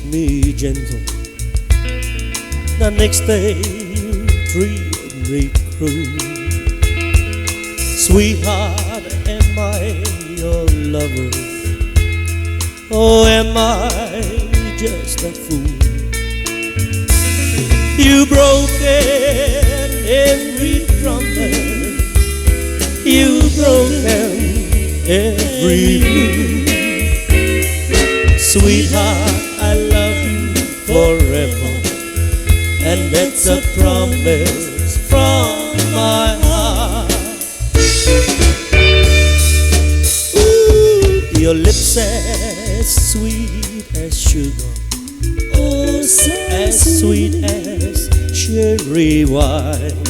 me gentle. The next day you treat me cruel. Sweetheart, am I your lover? Oh, am I just a fool? You broken every promise, you broken every rule. Sweetheart, I love you forever, and that's a promise from my heart. Ooh, your lips as sweet as sugar, oh, so as sweet as cherry wine.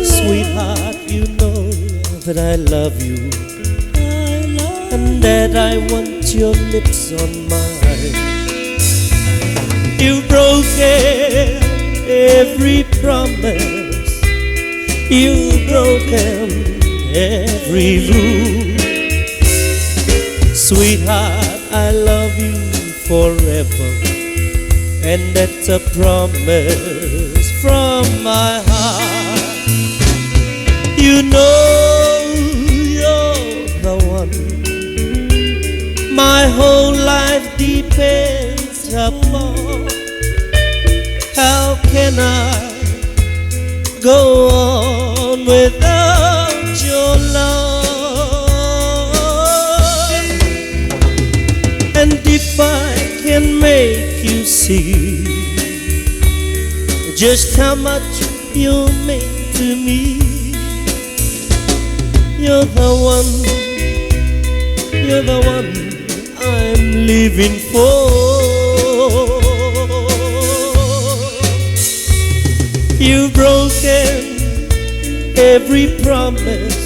Sweetheart, you know that I love you, and that I want your lips on mine. You've broken every promise, you've broken every rule. Sweetheart, I love you forever, and that's a promise from my heart. You know you're the one my whole life depends upon. How can I go on without your love? And if I can make you see just how much you mean to me, you're the one I'm living for. You've broken every promise,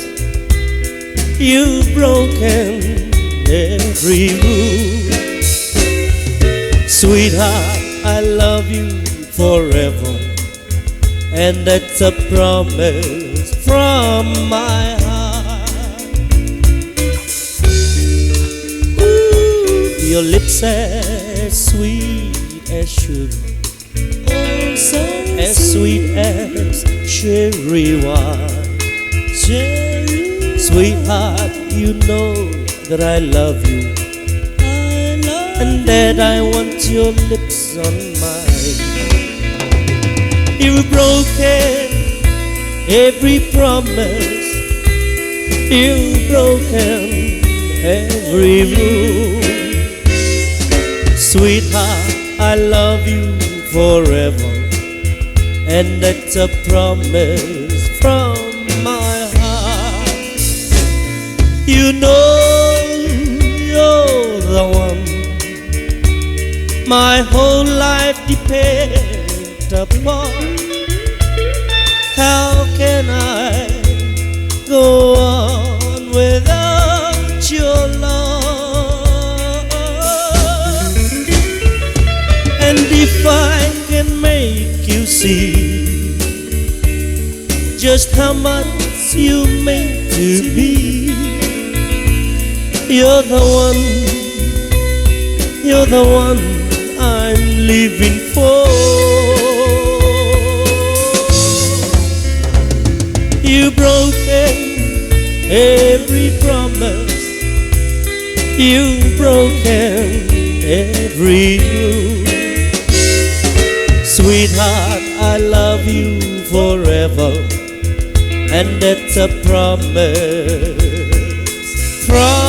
you've broken every rule. Sweetheart, I love you forever, and that's a promise from my heart. Ooh, your lips as sweet as sugar, oh, so as sweet as cherry wine. Sweetheart, you know that I love you, and that I want your lips on mine. You've broken every promise, you've broken every rule. Sweetheart, I love you forever, and that's a promise from my heart. You know you're the one my whole life depends upon. How can I go on without your love? And if I can make you see just how much you mean to me, you're the one I'm living for. You've broken every promise, you've broken every rule. Sweetheart, I love you forever, and that's a promise from